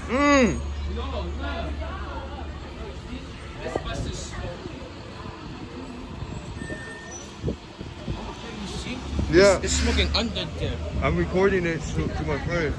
Mmm. Yeah. It's smoking under there. I'm recording it to my friend.